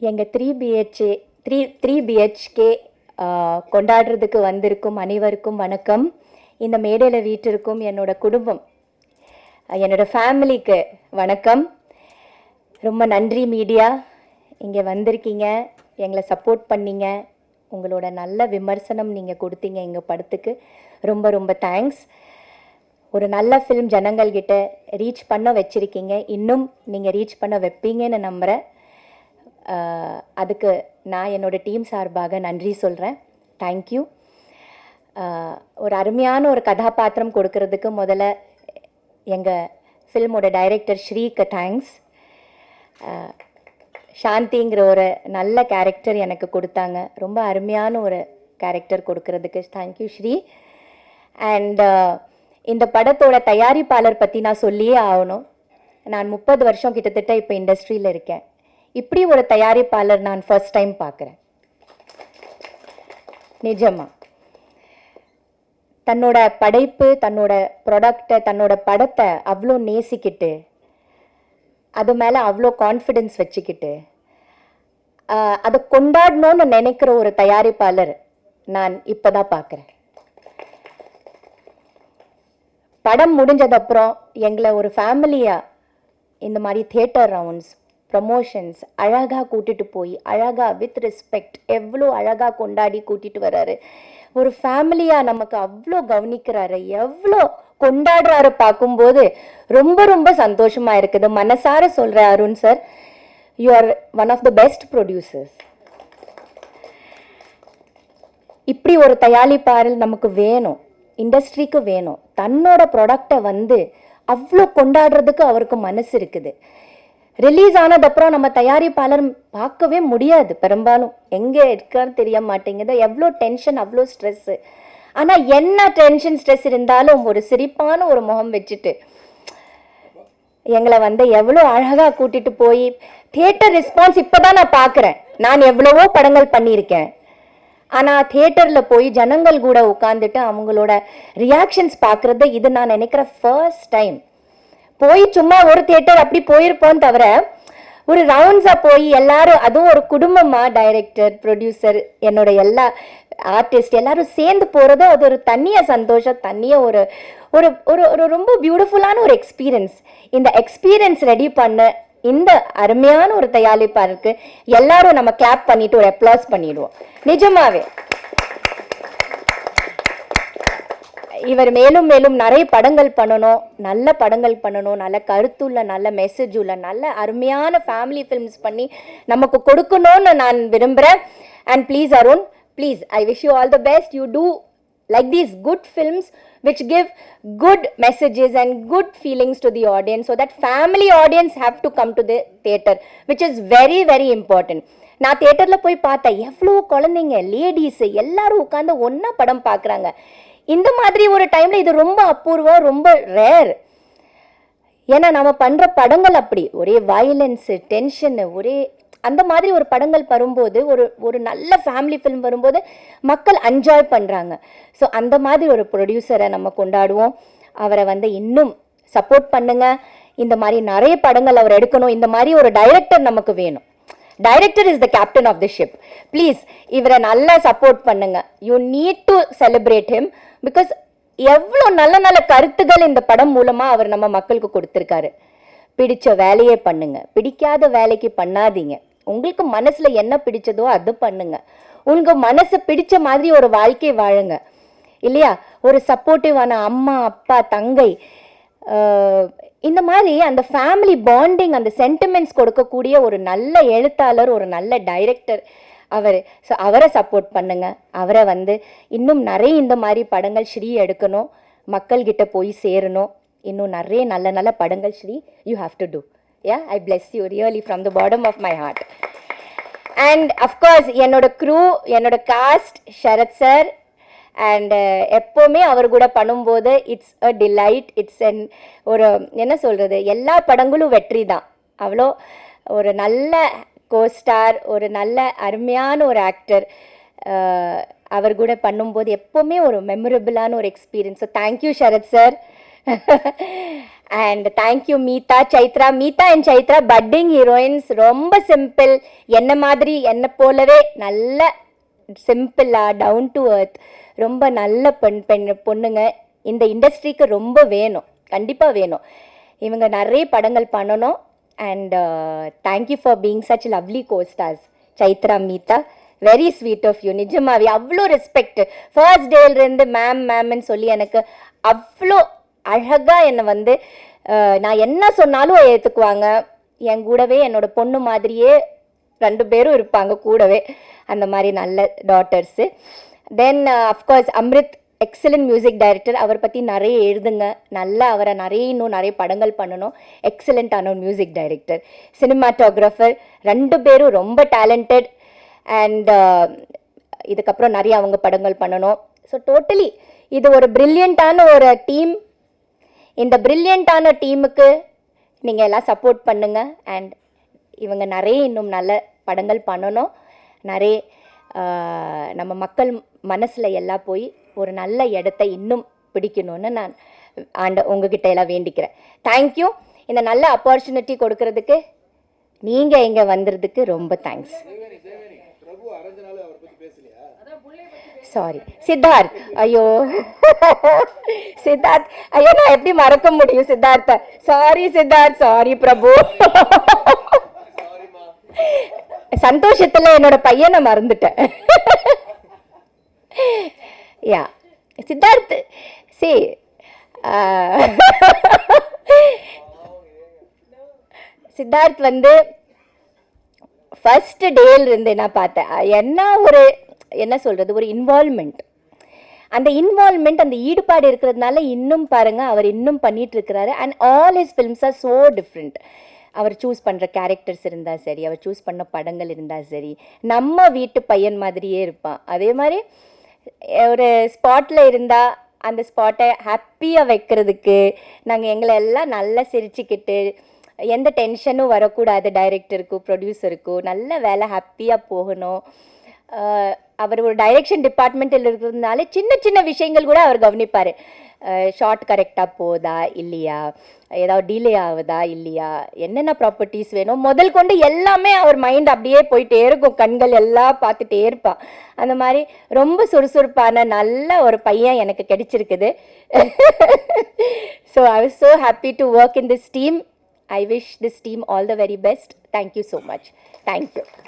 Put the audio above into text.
எங்கள் three BHK கொண்டாடுறதுக்கு வந்திருக்கும் அனைவருக்கும் வணக்கம். இந்த மேடையில் வீட்டிற்கும் என்னோட குடும்பம், என்னோட ஃபேமிலிக்கு வணக்கம். ரொம்ப நன்றி மீடியா, இங்கே வந்திருக்கீங்க, எங்களை சப்போர்ட் பண்ணீங்க, உங்களோட நல்ல விமர்சனம் நீங்கள் கொடுத்தீங்க எங்கள் படத்துக்கு. ரொம்ப ரொம்ப தேங்க்ஸ். ஒரு நல்ல ஃபிலிம் ஜனங்கள்கிட்ட ரீச் பண்ண வச்சுருக்கீங்க, இன்னும் நீங்கள் ரீச் பண்ண வைப்பீங்கன்னு நம்புகிறேன். அதுக்கு நான் என்னோடய டீம் சார்பாக நன்றி சொல்கிறேன். தேங்க்யூ. ஒரு அருமையான ஒரு கதாபாத்திரம் கொடுக்கறதுக்கு முதல்ல எங்கள் ஃபில்மோட டைரக்டர் ஸ்ரீக்கு தேங்க்ஸ். சாந்திங்கிற ஒரு நல்ல கேரக்டர் எனக்கு கொடுத்தாங்க, ரொம்ப அருமையான ஒரு கேரக்டர் கொடுக்கறதுக்கு தேங்க்யூ ஸ்ரீ. அண்ட் இந்த படத்தோட தயாரிப்பாளர் பற்றி நான் சொல்லியே ஆகணும். நான் 30 வருஷம் கிட்டத்தட்ட இப்போ இண்டஸ்ட்ரியில் இருக்கேன். இப்படி ஒரு தயாரிப்பாளர் நான் ஃபர்ஸ்ட் டைம் பார்க்குறேன். நிஜமா தன்னோட படைப்பு, தன்னோட ப்ராடக்டை, தன்னோட படத்தை அவ்வளோ நேசிக்கிட்டு, அது மேலே அவ்வளோ கான்ஃபிடென்ஸ் வச்சுக்கிட்டு அதை கொண்டாடணும்னு நினைக்கிற ஒரு தயாரிப்பாளர் நான் இப்போ தான் பார்க்குறேன். படம் முடிஞ்சதப்புறம் எங்களை ஒரு ஃபேமிலியாக இந்த மாதிரி தியேட்டர் ரவுண்ட்ஸ், ப்ரமோஷன்ஸ் அழகாக கூட்டிகிட்டு போய், அழகாக வித் ரெஸ்பெக்ட் எவ்வளோ அழகாக கொண்டாடி கூட்டிகிட்டு வர்றாரு. ஒரு ஃபேமிலியாக நமக்கு அவ்வளோ கவனிக்கிறாரு, எவ்வளோ கொண்டாடுறாரு. பார்க்கும்போது ரொம்ப ரொம்ப சந்தோஷமாக இருக்குது. மனசார சொல்கிறேன் Arun sir, you are one of the best producers. இப்படி ஒரு தயாரிப்பாளர் நமக்கு வேணும், இண்டஸ்ட்ரிக்கு வேணும். தன்னோட ப்ராடக்டை அவ்வளோ கொண்டாடுறதுக்கு அவருக்கு மனசு இருக்குது. ரிலீஸ் ஆனதுக்கப்புறம் நம்ம தயாரிப்பாளர் பார்க்கவே முடியாது, பெரும்பாலும் எங்கே இருக்கான்னு தெரிய மாட்டேங்குது. எவ்வளோ டென்ஷன், அவ்வளோ ஸ்ட்ரெஸ்ஸு. ஆனால் என்ன டென்ஷன் ஸ்ட்ரெஸ் இருந்தாலும் ஒரு சிரிப்பான ஒரு முகம் வச்சுட்டு எங்களை எவ்வளோ அழகாக கூட்டிகிட்டு போய் தியேட்டர் ரெஸ்பான்ஸ் இப்போ தான் நான் பார்க்குறேன். நான் எவ்வளவோ படங்கள் பண்ணியிருக்கேன், ஆனால் தியேட்டரில் போய் ஜனங்கள் கூட உட்காந்துட்டு அவங்களோட ரியாக்ஷன்ஸ் பார்க்குறது இது நான் நினைக்கிற ஃபர்ஸ்ட் டைம். போய் சும்மா ஒரு தியேட்டர் அப்படி போயிருப்போம் தவிர, ஒரு ரவுண்ட்ஸாக போய் எல்லாரும், அதுவும் ஒரு குடும்பமாக, டைரக்டர், ப்ரொடியூசர், என்னோட எல்லா ஆர்டிஸ்ட் எல்லாரும் சேர்ந்து போகிறது, அது ஒரு தனியாக சந்தோஷம், தனியாக ஒரு ஒரு ஒரு ரொம்ப பியூட்டிஃபுல்லான ஒரு எக்ஸ்பீரியன்ஸ். இந்த எக்ஸ்பீரியன்ஸ் ரெடி பண்ண இந்த அருமையான ஒரு தயாரிப்பாளருக்கு எல்லாரும் நம்ம கிளாப் பண்ணிட்டு ஒரு அப்ளாஸ் பண்ணிடுவோம். நிஜமாவே இவர் மேலும் மேலும் நிறைய படங்கள் பண்ணணும், நல்ல படங்கள் பண்ணணும், நல்ல கருத்துள்ள, நல்ல மெசேஜ் உள்ள, நல்ல அருமையான ஃபேமிலி ஃபிலிம்ஸ் பண்ணி நமக்கு கொடுக்கணும்னு நான் விரும்புகிறேன். And please Arun, please, I wish you all the best. You too like these good films which give good messages and good feelings to the audience, so that family audience have to come to the theater, which is very very important. நான் தியேட்டரில் போய் பார்த்தேன், எவ்வளோ குழந்தைங்க, ladies எல்லாரும் உட்காந்து ஒன்றா படம் பார்க்குறாங்க. இந்த மாதிரி ஒரு டைமில் இது ரொம்ப அபூர்வம், ரொம்ப ரேர். ஏன்னா நம்ம பண்ணுற படங்கள் அப்படி ஒரே வயலன்ஸு, டென்ஷனு, ஒரே அந்த மாதிரி ஒரு படங்கள் வரும்போது, ஒரு நல்ல ஃபேமிலி ஃபிலிம் வரும்போது மக்கள் என்ஜாய் பண்ணுறாங்க. ஸோ அந்த மாதிரி ஒரு ப்ரொடியூசரை நம்ம கொண்டாடுவோம். அவரை இன்னும் சப்போர்ட் பண்ணுங்க. இந்த மாதிரி நிறைய படங்கள் அவர் எடுக்கணும். இந்த மாதிரி ஒரு டைரக்டர் நமக்கு வேணும். Director is the captain of the ship. Please இவரை நல்லா சப்போர்ட் பண்ணுங்க. You need to celebrate him. Because எவ்வளோ நல்ல நல்ல கருத்துக்கள் இந்த படம் மூலமாக அவர் நம்ம மக்களுக்கு கொடுத்துருக்காரு. பிடிச்ச வேலையே பண்ணுங்க, பிடிக்காத வேலைக்கு பண்ணாதீங்க. உங்களுக்கு மனசுல என்ன பிடிச்சதோ அது பண்ணுங்க. உங்க மனசு பிடிச்ச மாதிரி ஒரு வாழ்க்கை வாழுங்க, இல்லையா? ஒரு சப்போர்ட்டிவான அம்மா, அப்பா, தங்கை, இந்த மாதிரி அந்த ஃபேமிலி பாண்டிங், அந்த சென்டிமெண்ட்ஸ் கொடுக்கக்கூடிய ஒரு நல்ல எழுத்தாளர், ஒரு நல்ல டைரக்டர் அவர். ஸோ அவரை சப்போர்ட் பண்ணுங்க. அவரை இன்னும் நிறைய இந்த மாதிரி படங்கள் ஸ்ரீ எடுக்கணும், மக்கள்கிட்ட போய் சேரணும். இன்னும் நிறைய நல்ல நல்ல படங்கள் Sri you have to do. Yeah, I bless you really from the bottom of my heart. And of course என்னோட crew, என்னோட cast, ஷரத் சார், அண்ட் எப்போவுமே அவர் கூட பண்ணும்போது இட்ஸ் அ டிலைட். இட்ஸ் ஒரு என்ன சொல்கிறது, எல்லா படங்களும் வெற்றி தான். அவ்வளோ ஒரு நல்ல கோஸ்டார், ஒரு நல்ல அருமையான ஒரு ஆக்டர். அவர் கூட பண்ணும்போது எப்போவுமே ஒரு மெமரபிளான ஒரு experience. So thank you Sharath sir. And thank you Meetha, Chaitra. Meetha and Chaitra budding heroines. ரொம்ப சிம்பிள், என்ன மாதிரி என்ன போலவே நல்ல சிம்பிளாக டவுன் டு எர்த் ரொம்ப நல்ல பொண்ணுங்க. இந்த இண்டஸ்ட்ரிக்கு ரொம்ப வேணும், கண்டிப்பாக வேணும். இவங்க நிறைய படங்கள் பண்ணணும். And thank you for being such lovely costars Chaitra, Meetha. Very sweet of you. நிஜமாவே அவ்வளோ ரெஸ்பெக்ட். ஃபர்ஸ்ட் டேலேருந்து மேம்னு சொல்லி எனக்கு அவ்வளோ அழகாக என்னை வந்து நான் என்ன சொன்னாலும் ஏற்றுக்குவாங்க. என் கூடவே என்னோட பொண்ணு மாதிரியே 2 பேரும் இருப்பாங்க கூடவே. அந்த மாதிரி நல்ல daughters. Then of course Amrit, excellent music director. அவர் பற்றி நிறைய எழுதுங்க. நல்லா அவரை இன்னும் நிறைய படங்கள் பண்ணணும். எக்ஸலண்ட்டான மியூசிக் டைரக்டர். சினிமாட்டோகிராஃபர் 2 பேரும் ரொம்ப டேலண்டட். அண்ட் இதுக்கப்புறம் நிறைய அவங்க படங்கள் பண்ணணும். ஸோ டோட்டலி இது ஒரு பிரில்லியண்ட்டான ஒரு டீம். இந்த பிரில்லியண்ட்டான டீமுக்கு நீங்கள் எல்லாம் சப்போர்ட் பண்ணுங்கள். அண்ட் இவங்க நிறைய இன்னும் நல்ல படங்கள் பண்ணணும். நிறைய நம்ம மக்கள் மனசில் எல்லாம் போய் ஒரு நல்ல இடத்த இன்னும் பிடிக்கணும்னு நான் உங்ககிட்ட எல்லாம் வேண்டிக்கிறேன். தேங்க்யூ. இந்த நல்ல ஆப்பர்ச்சுனிட்டி கொடுக்கறதுக்கு, நீங்கள் இங்கே வந்ததுக்கு ரொம்ப தேங்க்ஸ். சாரி சித்தார்த். ஐயோ சித்தார்த், ஐயோ நான் எப்படி மறக்க முடியும் சித்தார்த்த. சாரி சித்தார்த், சாரி பிரபு. சந்தோஷத்துல என்னோட பையனை மறந்துட்டேன். யா சித்தார்த், சி சித்தார்த் வந்து ஃபர்ஸ்ட் டேல இருந்து நான் பார்த்தேன். என்ன சொல்றது, ஒரு இன்வால்மெண்ட். அந்த இன்வால்மெண்ட், அந்த ஈடுபாடு இருக்கிறதுனால இன்னும் பாருங்க அவர் இன்னும் பண்ணிட்டு இருக்கிறாரு. And all his films are so different. அவர் சூஸ் பண்ணுற கேரக்டர்ஸ் இருந்தால் சரி, அவர் சூஸ் பண்ண படங்கள் இருந்தால் சரி, நம்ம வீட்டு பையன் மாதிரியே இருப்பான். அதே மாதிரி ஒரு ஸ்பாட்டில் இருந்தால் அந்த ஸ்பாட்டை ஹாப்பியாக வைக்கிறதுக்கு நாங்கள் எங்களை எல்லாம் நல்லா சிரிச்சுக்கிட்டு, எந்த டென்ஷனும் வரக்கூடாது டைரக்டருக்கும் ப்ரொடியூசருக்கும், நல்ல வேலை ஹாப்பியாக போகணும். அவர் ஒரு டைரக்ஷன் டிபார்ட்மெண்ட்டில் இருக்கிறதுனால சின்ன சின்ன விஷயங்கள் கூட அவர் கவனிப்பார். ஷார்ட் கரெக்டாக போதா இல்லையா, ஏதாவது டிலே ஆகுதா இல்லையா, என்னென்ன ப்ராப்பர்ட்டிஸ் வேணும் முதல் கொண்டு எல்லாமே அவர் மைண்ட் அப்படியே போயிட்டே இருக்கும். கண்கள் எல்லாம் பார்த்துட்டே இருப்பான். அந்த மாதிரி ரொம்ப சுறுசுறுப்பான நல்ல ஒரு பையன் எனக்கு கிடைச்சிருக்குது. So I was so happy to work in this team. I wish this team all the very best. Thank you so much. Thank you.